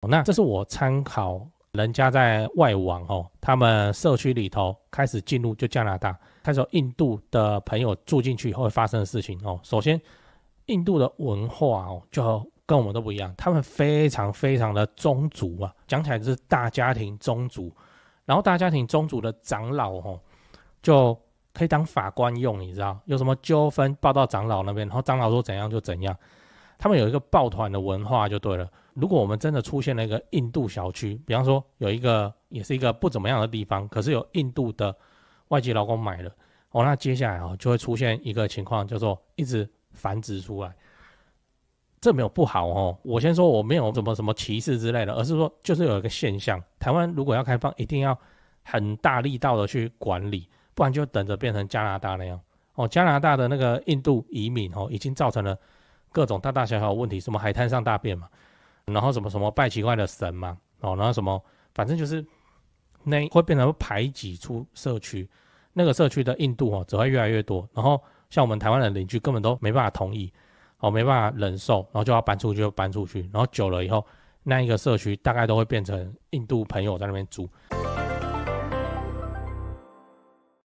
那这是我参考人家在外网他们社区里头开始进入就加拿大，开始有印度的朋友住进去以后会发生的事情首先，印度的文化就跟我们都不一样，他们非常非常的宗族啊，讲起来就是大家庭宗族，然后大家庭宗族的长老就可以当法官用，你知道，有什么纠纷报到长老那边，然后长老说怎样就怎样。他们有一个抱团的文化就对了。如果我们真的出现了一个印度小区，比方说有一个也是一个不怎么样的地方，可是有印度的外籍劳工买了那接下来就会出现一个情况，叫做一直繁殖出来。这没有不好我先说我没有什么歧视之类的，而是说就是有一个现象，台湾如果要开放，一定要很大力道的去管理，不然就等着变成加拿大那样加拿大的那个印度移民已经造成了各种大大小小的问题，什么海滩上大便嘛，然后什么拜奇怪的神嘛然后什么反正就是那会变成排挤出社区，那个社区的印度只会越来越多，然后像我们台湾的邻居根本都没办法同意没办法忍受，然后就要搬出去就搬出去，然后久了以后那一个社区大概都会变成印度朋友在那边住。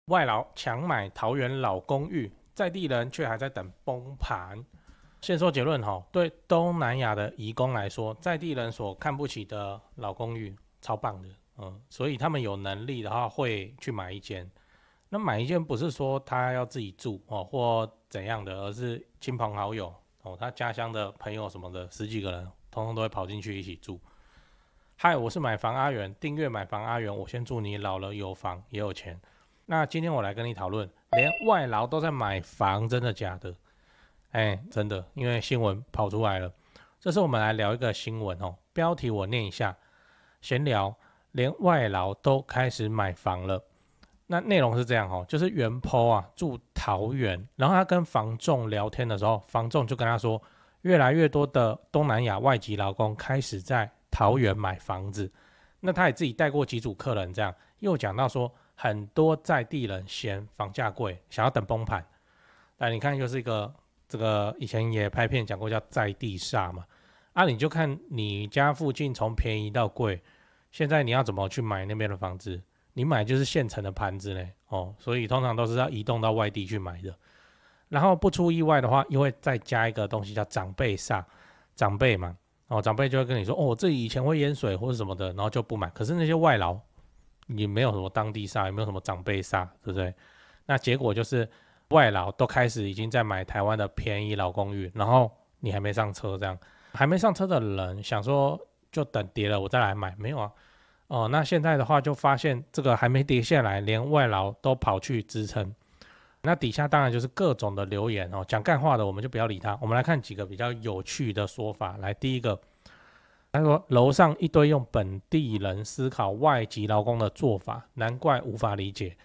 外劳强买桃园老公寓，在地人却还在等崩盘。先说结论对东南亚的移工来说，在地人所看不起的老公寓超棒的所以他们有能力的话会去买一间。那买一间不是说他要自己住或怎样的，而是亲朋好友他家乡的朋友什么的10几个人通通都会跑进去一起住。嗨，我是买房阿元，订阅买房阿元，我先祝你老了有房也有钱。那今天我来跟你讨论，连外劳都在买房，真的假的？真的，因为新闻跑出来了。这次我们来聊一个新闻标题我念一下，闲聊，连外劳都开始买房了。那内容是这样就是原 po 住桃园，然后他跟房仲聊天的时候，房仲就跟他说，越来越多的东南亚外籍劳工开始在桃园买房子。那他也自己带过几组客人，这样又讲到说，很多在地人嫌房价贵，想要等崩盘。但你看，又是一个这个以前也拍片讲过叫在地煞嘛你就看你家附近从便宜到贵，现在你要怎么去买那边的房子？你买就是现成的盘子呢所以通常都是要移动到外地去买的。然后不出意外的话，又会再加一个东西叫长辈煞，长辈嘛长辈就会跟你说这以前会淹水或者什么的，然后就不买。可是那些外劳也没有什么当地煞，也没有什么长辈煞，对不对？那结果就是外劳都开始已经在买台湾的便宜老公寓，然后你还没上车，这样还没上车的人想说就等跌了我再来买，没有那现在的话就发现这个还没跌下来，连外劳都跑去支撑。那底下当然就是各种的留言讲干话的我们就不要理他。我们来看几个比较有趣的说法。来，第一个，他说楼上一堆用本地人思考外籍劳工的做法，难怪无法理解。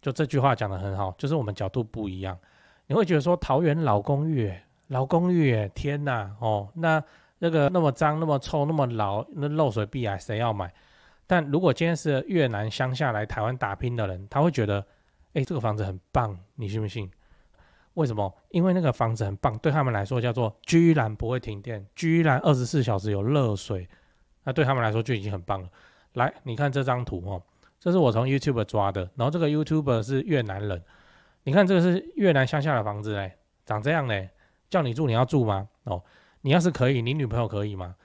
就这句话讲得很好，就是我们角度不一样。你会觉得说桃园老公寓天哪那个那么脏那么臭那么老，那漏水壁癌谁要买？但如果今天是越南乡下来台湾打拼的人，他会觉得这个房子很棒，你信不信？为什么？因为那个房子很棒，对他们来说叫做居然不会停电，居然24小时有热水，那对他们来说就已经很棒了。来，你看这张图这是我从 YouTube 抓的，然后这个 YouTuber 是越南人，你看这个是越南乡下的房子长这样叫你住你要住吗？你要是可以，你女朋友可以吗？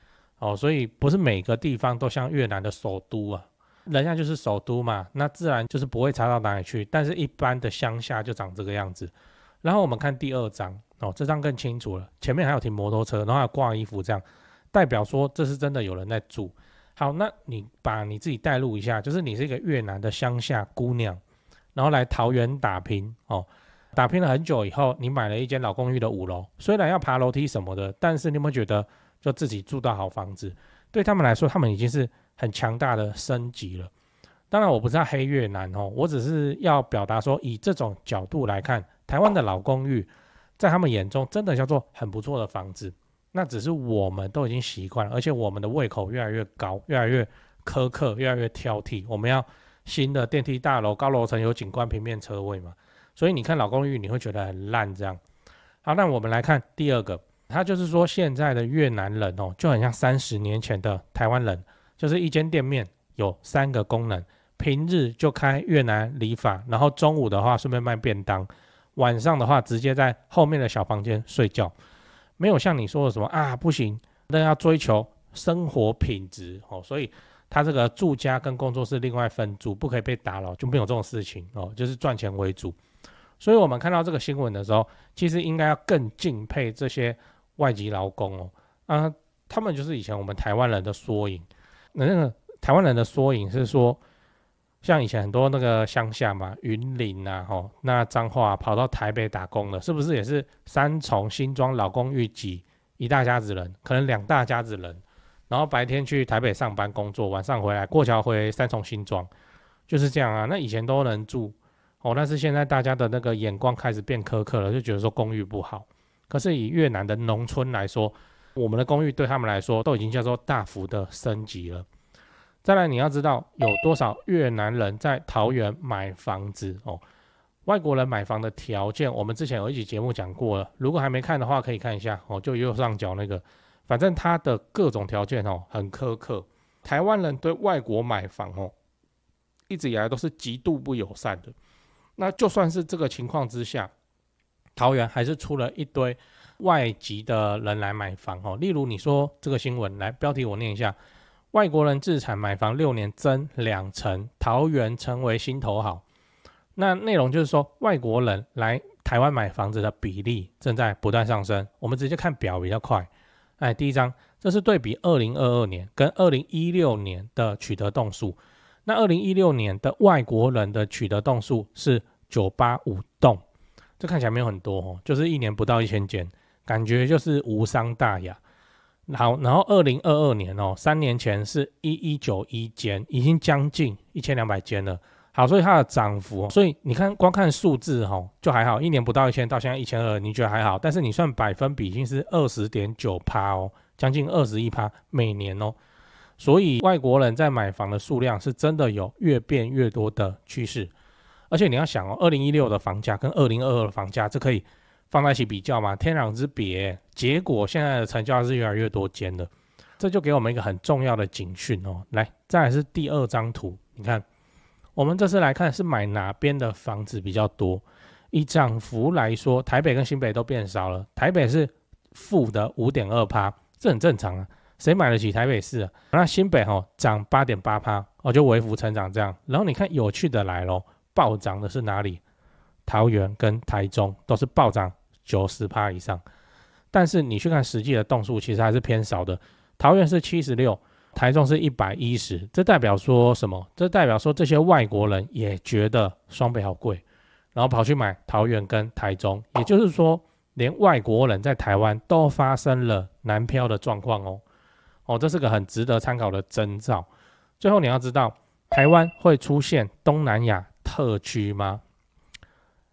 所以不是每个地方都像越南的首都人家就是首都嘛，那自然就是不会差到哪里去，但是一般的乡下就长这个样子。然后我们看第二张这张更清楚了，前面还有停摩托车，然后还有挂衣服，这样代表说这是真的有人在住。好，那你把你自己带入一下，就是你是一个越南的乡下姑娘，然后来桃园打拼打拼了很久以后，你买了一间老公寓的5楼，虽然要爬楼梯什么的，但是你有没有觉得就自己住到好房子？对他们来说，他们已经是很强大的升级了。当然我不是要黑越南我只是要表达说，以这种角度来看，台湾的老公寓在他们眼中真的叫做很不错的房子。那只是我们都已经习惯了，而且我们的胃口越来越高，越来越苛刻，越来越挑剔。我们要新的电梯大楼，高楼层有景观平面车位嘛，所以你看老公寓你会觉得很烂这样。好，那我们来看第二个，他就是说现在的越南人哦，就很像30年前的台湾人，就是一间店面有3个功能，平日就开越南理发，然后中午的话顺便卖便当，晚上的话直接在后面的小房间睡觉，没有像你说的什么啊不行，那要追求生活品质哦，所以他这个住家跟工作室另外分租，不可以被打扰，就没有这种事情哦，就是赚钱为主。所以我们看到这个新闻的时候，其实应该要更敬佩这些外籍劳工哦，他们就是以前我们台湾人的缩影。那个台湾人的缩影是说，像以前很多那个乡下嘛，云林啊，那彰化跑到台北打工的，是不是也是三重、新庄、老公寓挤一大家子人，可能2大家子人，然后白天去台北上班工作，晚上回来过桥回三重、新庄，就是这样啊。那以前都能住但是现在大家的那个眼光开始变苛刻了，就觉得说公寓不好。可是以越南的农村来说，我们的公寓对他们来说都已经叫做大幅的升级了。再来，你要知道有多少越南人在桃园买房子哦。外国人买房的条件，我们之前有一集节目讲过了，如果还没看的话，可以看一下哦，就右上角那个，反正它的各种条件很苛刻。台湾人对外国买房一直以来都是极度不友善的。那就算是这个情况之下，桃园还是出了一堆外籍的人来买房例如你说这个新闻，来标题我念一下：外国人自产买房6年增2成，桃园成为新头好。那内容就是说，外国人来台湾买房子的比例正在不断上升。我们直接看表比较快。第一张，这是对比2022年跟2016年的取得栋数。那2016年的外国人的取得栋数是985栋，这看起来没有很多就是一年不到1000间，感觉就是无伤大雅。好，然后2022年3年前是1191间，已经将近1200间了。好，所以它的涨幅，所以你看光看数字就还好，一年不到1000到现在1200，你觉得还好？但是你算百分比已经是20.9%将近21%每年所以外国人在买房的数量是真的有越变越多的趋势。而且你要想2016的房价跟2022的房价，这可以放在一起比较嘛，天壤之别。结果现在的成交是越来越多间的，这就给我们一个很重要的警讯来，再来是第2张图，你看我们这次来看是买哪边的房子比较多。以涨幅来说，台北跟新北都变少了，台北是负的 5.2%， 这很正常啊，谁买得起台北市啊？那新北涨 8.8%， 就微幅成长这样。然后你看有趣的来咯，暴涨的是哪里？桃园跟台中都是暴涨 90% 以上。但是你去看实际的栋数，其实还是偏少的。桃园是76，台中是110，这代表说什么？这代表说这些外国人也觉得双北好贵，然后跑去买桃园跟台中，也就是说连外国人在台湾都发生了南漂的状况这是个很值得参考的征兆。最后你要知道，台湾会出现东南亚特区吗？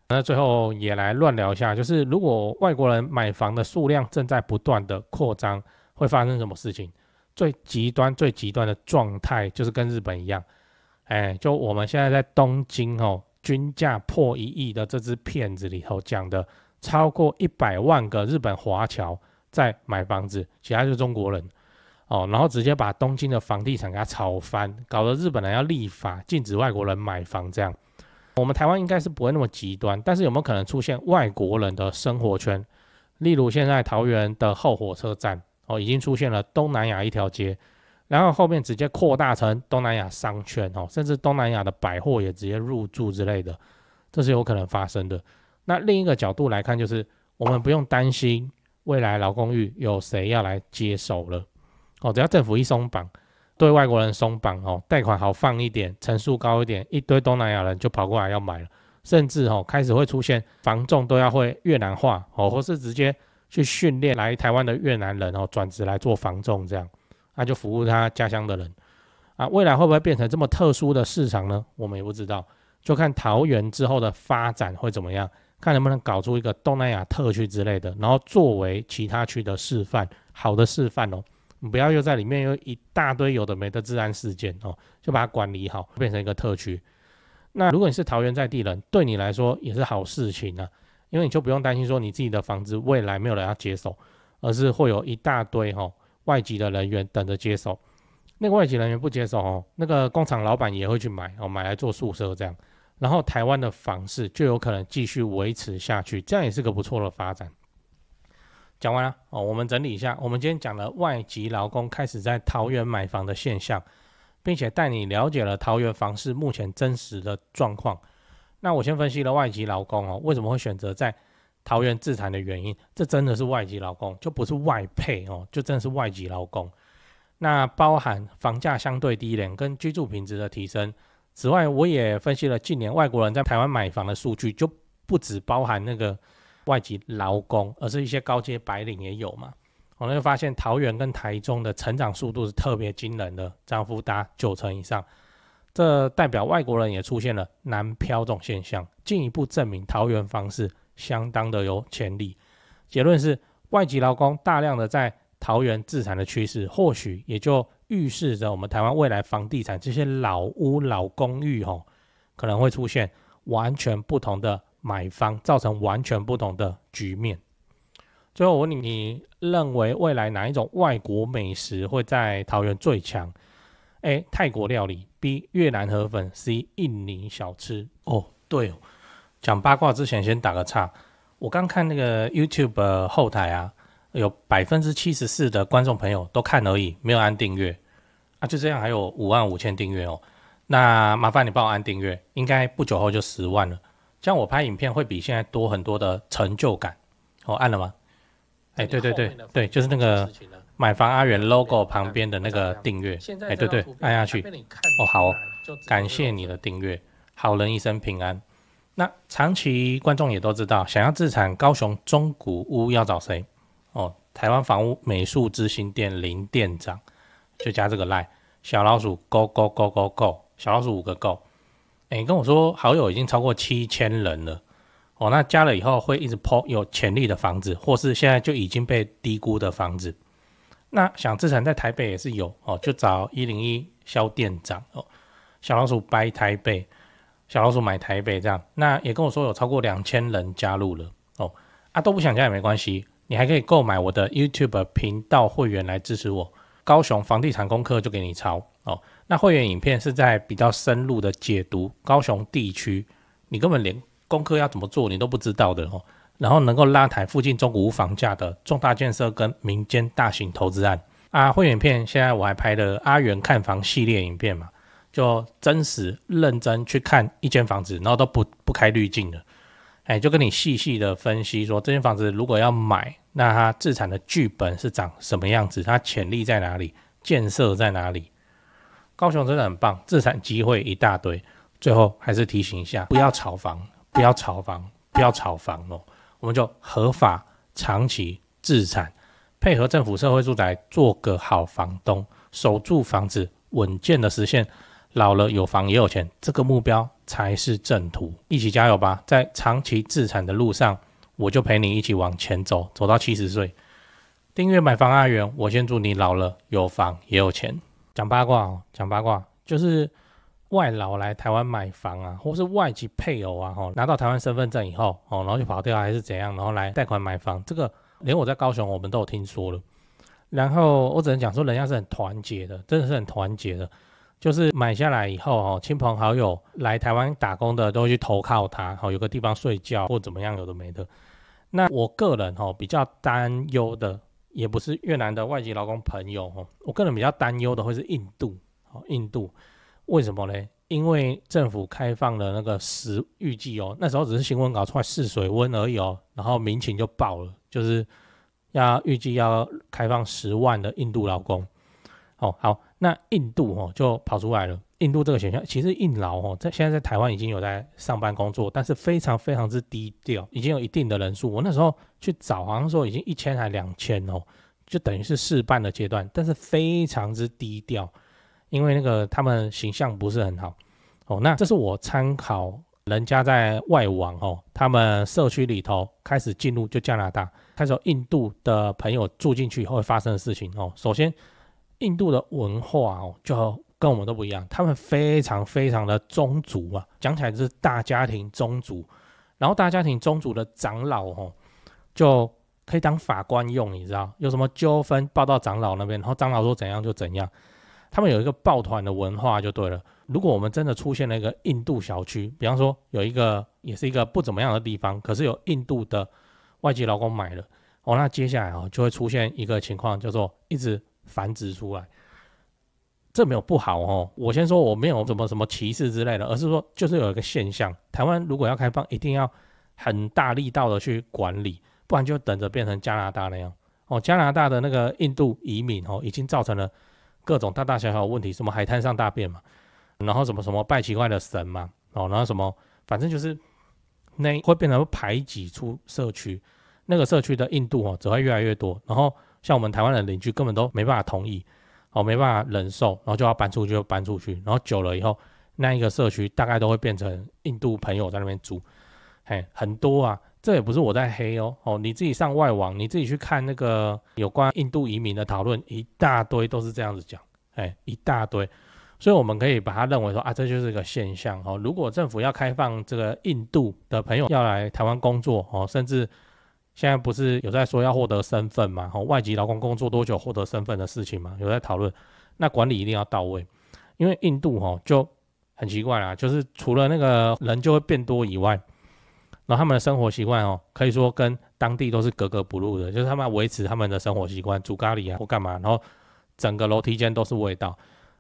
那最后也来乱聊一下，就是如果外国人买房的数量正在不断的扩张，会发生什么事情？最极端的状态就是跟日本一样，就我们现在在东京均价破1亿的这支片子里头讲的，超过100万个日本华侨在买房子，其他就是中国人然后直接把东京的房地产给它炒翻，搞得日本人要立法禁止外国人买房这样。我们台湾应该是不会那么极端，但是有没有可能出现外国人的生活圈？例如现在桃园的后火车站已经出现了东南亚一条街，然后后面直接扩大成东南亚商圈甚至东南亚的百货也直接入驻之类的，这是有可能发生的。那另一个角度来看，就是我们不用担心未来劳工域有谁要来接手了只要政府一松绑，对外国人松绑贷款好放一点，成数高一点，一堆东南亚人就跑过来要买了，甚至开始会出现房仲都要会越南话或是直接去训练来台湾的越南人转职来做房仲这样，就服务他家乡的人未来会不会变成这么特殊的市场呢？我们也不知道，就看桃园之后的发展会怎么样，看能不能搞出一个东南亚特区之类的，然后作为其他区的示范，好的示范你不要又在里面有一大堆有的没的治安事件就把它管理好，变成一个特区。那如果你是桃园在地人，对你来说也是好事情因为你就不用担心说你自己的房子未来没有人要接手而是会有一大堆外籍的人员等着接手。那个外籍人员不接手那个工厂老板也会去买来做宿舍这样，然后台湾的房市就有可能继续维持下去，这样也是个不错的发展。讲完了我们整理一下，我们今天讲了外籍劳工开始在桃园买房的现象，并且带你了解了桃园房市目前真实的状况。那我先分析了外籍劳工为什么会选择在桃园自产的原因，这真的是外籍劳工，就不是外配就真的是外籍劳工。那包含房价相对低廉跟居住品质的提升。此外，我也分析了近年外国人在台湾买房的数据，就不只包含那个外籍劳工，而是一些高阶白领也有嘛。我就发现桃园跟台中的成长速度是特别惊人的，涨幅达90%以上。这代表外国人也出现了南漂这种现象，进一步证明桃园房市相当的有潜力。结论是，外籍劳工大量的在桃园自产的趋势，或许也就预示着我们台湾未来房地产这些老屋老公寓可能会出现完全不同的买方，造成完全不同的局面。最后我问你认为未来哪一种外国美食会在桃园最强？ A. 泰国料理， B. 越南河粉， C. 印尼小吃。对讲八卦之前先打个岔，我刚看那个 YouTube 后台有 74% 的观众朋友都看而已，没有按订阅就这样还有55000订阅那麻烦你帮我按订阅，应该不久后就10万了，这样我拍影片会比现在多很多的成就感按了吗？对，就是那个买房阿元 logo 旁边的那个订阅对，按下去好感谢你的订阅，好人一生平安。那长期观众也都知道，想要自产高雄中古屋要找谁台湾房屋美术之星店林店长，就加这个 LINE 小老鼠 go go go go go 小老鼠5个 go。跟我说好友已经超过7000人了那加了以后会一直 po 有潜力的房子，或是现在就已经被低估的房子。那想自产在台北也是有就找101肖店长小老鼠 buy 台北，小老鼠买台北这样。那也跟我说有超过2000人加入了都不想加也没关系，你还可以购买我的 YouTube 频道会员来支持我。高雄房地产功课就给你抄那会员影片是在比较深入的解读高雄地区你根本连功课要怎么做你都不知道的然后能够拉抬附近中古屋房价的重大建设跟民间大型投资案会员影片现在我还拍了阿元看房系列影片嘛，就真实认真去看一间房子，然后都不开滤镜的就跟你细细的分析说这间房子如果要买，那它自产的剧本是长什么样子，它潜力在哪里，建设在哪里。高雄真的很棒，自产机会一大堆。最后还是提醒一下，不要炒房，不要炒房，不要炒房我们就合法长期自产，配合政府社会住宅做个好房东，守住房子，稳健的实现老了有房也有钱，这个目标才是正途。一起加油吧，在长期自产的路上，我就陪你一起往前走，走到70岁。订阅买房阿元，我先祝你老了有房也有钱。讲八卦讲八卦，就是外劳来台湾买房或是外籍配偶拿到台湾身份证以后然后就跑掉还是怎样，然后来贷款买房，这个连我在高雄我们都有听说了。然后我只能讲说人家是很团结的，真的是很团结的，就是买下来以后亲朋好友来台湾打工的都会去投靠他有个地方睡觉或怎么样有的没的。那我个人比较担忧的也不是越南的外籍劳工朋友我个人比较担忧的会是印度印度为什么呢？因为政府开放了那个预计那时候只是新闻稿出来试水温而已然后民情就爆了，就是预计要开放10万的印度劳工好，那印度就跑出来了。印度这个选项其实印劳现在在台湾已经有在上班工作，但是非常非常之低调，已经有一定的人数。我那时候去找好像说已经1000还2000就等于是试办的阶段，但是非常之低调，因为那个他们形象不是很好那这是我参考人家在外网他们社区里头开始进入就加拿大，开始有印度的朋友住进去以后会发生的事情首先印度的文化就跟我们都不一样，他们非常非常的宗族讲起来就是大家庭宗族，然后大家庭宗族的长老就可以当法官用，你知道有什么纠纷报到长老那边，然后长老说怎样就怎样。他们有一个抱团的文化就对了。如果我们真的出现了一个印度小区，比方说有一个也是一个不怎么样的地方，可是有印度的外籍劳工买了，那接下来就会出现一个情况，叫做一直繁殖出来。这没有不好我先说我没有什么歧视之类的，而是说就是有一个现象，台湾如果要开放，一定要很大力道的去管理，不然就等着变成加拿大那样。加拿大的那个印度移民已经造成了各种大大小小的问题，什么海滩上大便嘛，然后什么拜奇怪的神嘛，然后什么反正就是那会变成排挤出社区，那个社区的印度只会越来越多，然后像我们台湾的邻居根本都没办法同意，没办法忍受，然后就要搬出去就搬出去，然后久了以后，那一个社区大概都会变成印度朋友在那边住，很多啊。这也不是我在黑你自己上外网，你自己去看那个有关印度移民的讨论，一大堆都是这样子讲，一大堆。所以我们可以把它认为说这就是一个现象如果政府要开放这个印度的朋友要来台湾工作甚至现在不是有在说要获得身份嘛外籍劳工工作多久获得身份的事情嘛，有在讨论，那管理一定要到位。因为印度就很奇怪啦，就是除了那个人就会变多以外，然后他们的生活习惯可以说跟当地都是格格不入的，就是他们要维持他们的生活习惯，煮咖喱或干嘛，然后整个楼梯间都是味道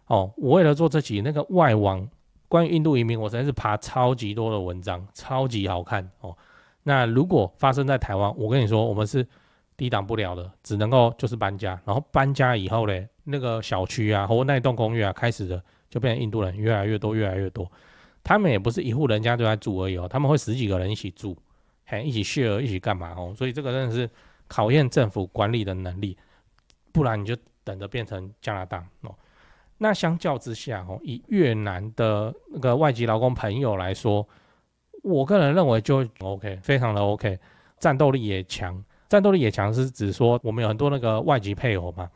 我为了做这集那个外网关于印度移民，我实在是爬超级多的文章，超级好看那如果发生在台湾，我跟你说我们是抵挡不了的，只能够就是搬家，然后搬家以后嘞，那个小区啊或那栋公寓开始的就变成印度人越来越多越来越多。他们也不是一户人家都在住而已他们会十几个人一起住，一起 share 一起干嘛所以这个真的是考验政府管理的能力，不然你就等着变成加拿大那相较之下以越南的那个外籍劳工朋友来说，我个人认为就 OK， 非常的 OK， 战斗力也强。战斗力也强是指说我们有很多那个外籍配偶嘛，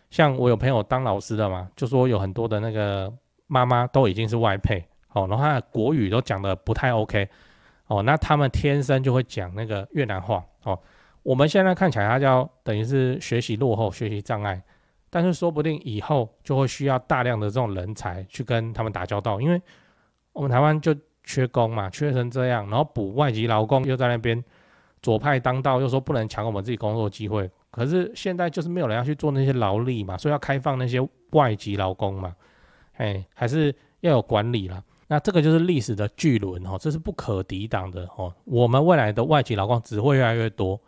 像我有朋友当老师的嘛，就说有很多的那个妈妈都已经是外配然后他的国语都讲的不太 OK 那他们天生就会讲那个越南话我们现在看起来他叫等于是学习落后学习障碍，但是说不定以后就会需要大量的这种人才去跟他们打交道，因为我们台湾就缺工嘛，缺成这样，然后补外籍劳工又在那边左派当道，又说不能抢我们自己工作机会，可是现在就是没有人要去做那些劳力嘛，所以要开放那些外籍劳工嘛还是要有管理啦。那这个就是历史的巨轮这是不可抵挡的我们未来的外籍劳工只会越来越多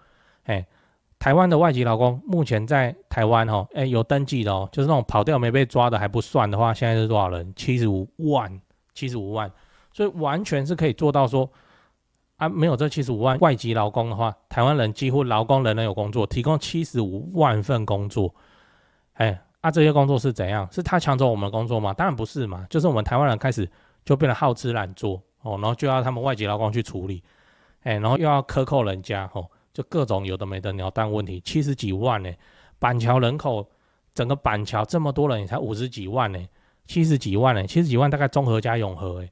台湾的外籍劳工目前在台湾有登记的就是那种跑掉没被抓的还不算的话，现在是多少人？75万，所以完全是可以做到说没有这75万外籍劳工的话，台湾人几乎劳工人人有工作，提供75万份工作这些工作是怎样？是他抢走我们的工作吗？当然不是嘛，就是我们台湾人开始就变得好吃懒做然后就要他们外籍劳工去处理然后又要克扣人家就各种有的没的鸟蛋问题。70几万板桥人口整个板桥这么多人也才50几万70几万70几万大概中和加永和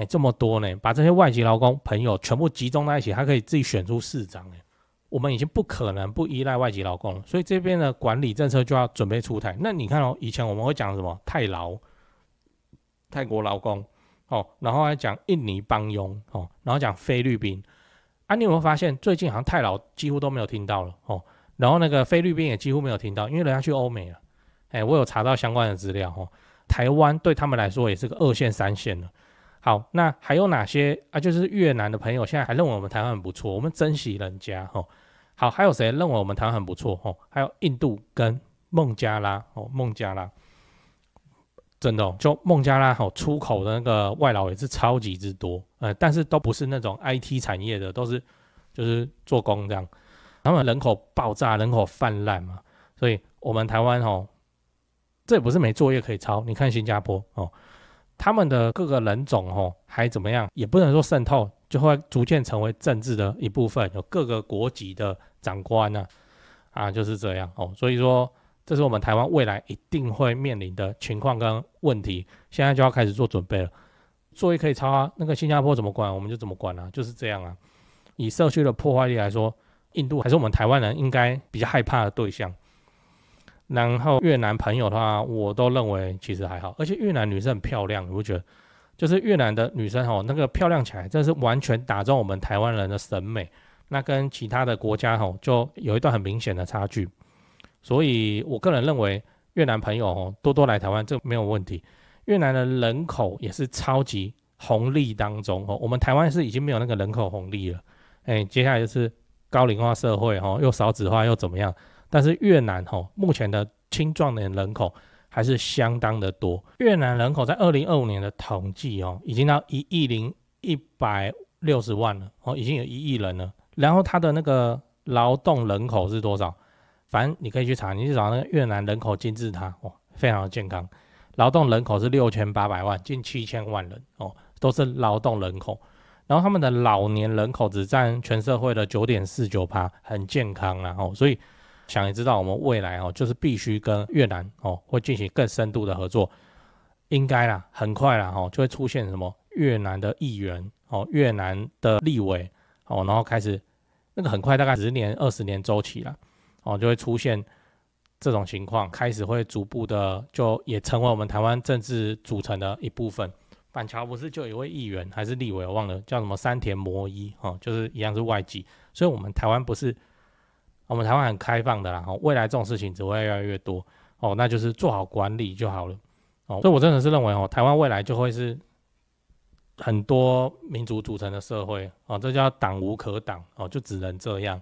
这么多把这些外籍劳工朋友全部集中在一起，他可以自己选出市长我们已经不可能不依赖外籍劳工了，所以这边的管理政策就要准备出台。那你看以前我们会讲什么泰劳、泰国劳工然后还讲印尼帮佣然后讲菲律宾你有没有发现最近好像泰劳几乎都没有听到了然后那个菲律宾也几乎没有听到，因为人家去欧美了我有查到相关的资料台湾对他们来说也是个2线3线了。好，那还有哪些就是越南的朋友现在还认为我们台湾很不错，我们珍惜人家好，还有谁认为我们台湾很不错还有印度跟孟加拉孟加拉真的就孟加拉出口的那个外劳也是超级之多但是都不是那种 IT 产业的，都是就是做工这样，他们人口爆炸，人口泛滥嘛，所以我们台湾这也不是没作业可以抄。你看新加坡他们的各个人种还怎么样，也不能说渗透，就会逐渐成为政治的一部分，有各个国籍的长官就是这样所以说这是我们台湾未来一定会面临的情况跟问题，现在就要开始做准备了。作业可以抄那个新加坡怎么管我们就怎么管就是这样以社区的破坏力来说印度还是我们台湾人应该比较害怕的对象。然后越南朋友的话，我都认为其实还好，而且越南女生很漂亮，你不觉得？就是越南的女生那个漂亮起来，真的是完全打中我们台湾人的审美。那跟其他的国家就有一段很明显的差距。所以我个人认为，越南朋友多多来台湾，这没有问题。越南的人口也是超级红利当中我们台湾是已经没有那个人口红利了。接下来就是高龄化社会又少子化又怎么样？但是越南目前的青壮年人口还是相当的多。越南人口在2025年的统计已经到1.160万了已经有1亿人了。然后它的那个劳动人口是多少？反正你可以去查，你去找那个越南人口金字塔非常的健康。劳动人口是6800万，近7000万人都是劳动人口。然后他们的老年人口只占全社会的 9.49%， 很健康啦所以想也知道我们未来就是必须跟越南会进行更深度的合作，应该啦，很快啦就会出现什么越南的议员越南的立委然后开始那个很快大概10年20年周期啦就会出现这种情况，开始会逐步的就也成为我们台湾政治组成的一部分。板桥不是就有一位议员还是立委，我忘了叫什么山田磨一就是一样是外籍，所以我们台湾不是我们台湾很开放的啦未来这种事情只会越来越多那就是做好管理就好了所以我真的是认为台湾未来就会是很多民族组成的社会这叫党无可党就只能这样，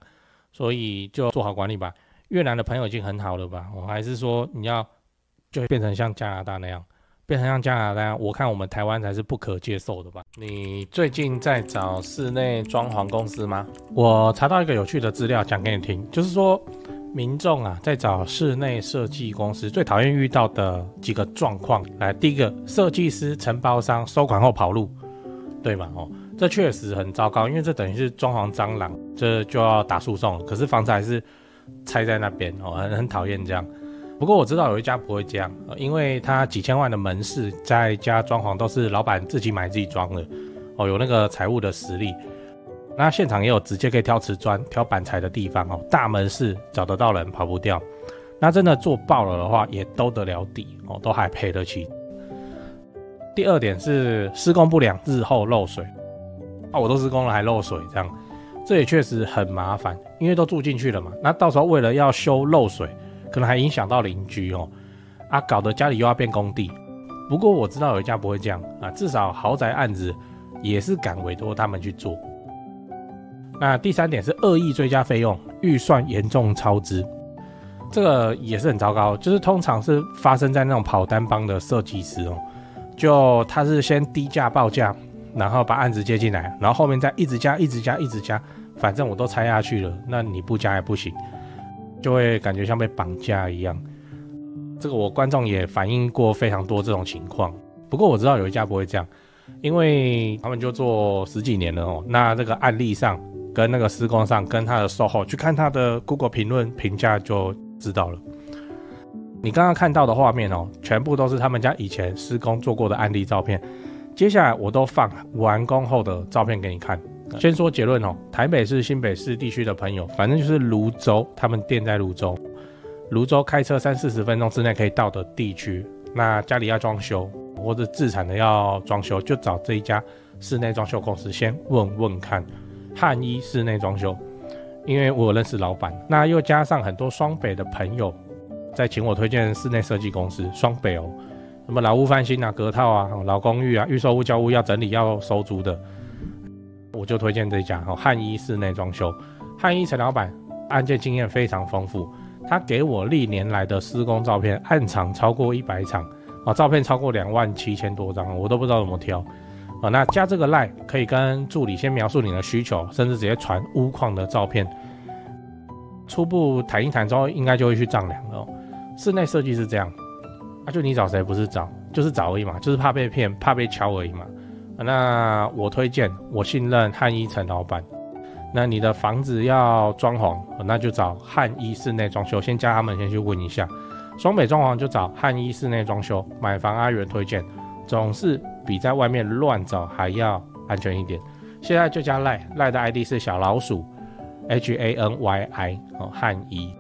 所以就做好管理吧。越南的朋友已经很好了吧还是说你要就会变成像加拿大那样？变成像加拿大，我看我们台湾才是不可接受的吧。你最近在找室内装潢公司吗？我查到一个有趣的资料讲给你听，就是说民众在找室内设计公司最讨厌遇到的几个状况。来，第一个，设计师承包商收款后跑路，对吗这确实很糟糕，因为这等于是装潢蟑螂，这就要打诉讼，可是房子还是拆在那边很讨厌这样。不过我知道有一家不会这样因为他几千万的门市在家装潢都是老板自己买自己装的有那个财务的实力。那现场也有直接可以挑瓷砖挑板材的地方大门市找得到人跑不掉。那真的做爆了的话也兜得了底都还赔得起。第二点是施工不良日后漏水我都施工了还漏水这样，这也确实很麻烦，因为都住进去了嘛，那到时候为了要修漏水可能还影响到邻居搞得家里又要变工地。不过我知道有一家不会这样至少豪宅案子也是敢委托他们去做。那第三点是恶意追加费用，预算严重超支，这个也是很糟糕，就是通常是发生在那种跑单帮的设计师就他是先低价报价，然后把案子接进来，然后后面再一直加，反正我都拆下去了，那你不加也不行，就会感觉像被绑架一样。这个我观众也反映过非常多这种情况。不过我知道有一家不会这样，因为他们就做10几年了那这个案例上跟那个施工上跟他的售后去看他的 Google 评论评价就知道了。你刚刚看到的画面全部都是他们家以前施工做过的案例照片，接下来我都放完工后的照片给你看。先说结论台北市新北市地区的朋友，反正就是泸州，他们店在泸州，泸州开车30-40分钟之内可以到的地区，那家里要装修或者自产的要装修，就找这一家室内装修公司先问问看。汉一室内装修，因为我有认识老板，那又加上很多双北的朋友再请我推荐室内设计公司，双北什么老屋翻新隔套老公寓预售屋交屋要整理要收租的，我就推荐这家汉一室内装修。汉一陈老板案件经验非常丰富，他给我历年来的施工照片，案场超过100场照片超过27000多张，我都不知道怎么挑那加这个 LINE 可以跟助理先描述你的需求，甚至直接传屋况的照片，初步谈一谈之后应该就会去丈量了室内设计是这样就你找谁不是找，就是找而已嘛，就是怕被骗怕被敲而已嘛那我推荐我信任汉一陈老板。那你的房子要装潢那就找汉一室内装修，先加他们先去问一下。双北装潢就找汉一室内装修，买房阿元推荐，总是比在外面乱找还要安全一点。现在就加赖的 ID 是小老鼠，HANYI 汉仪。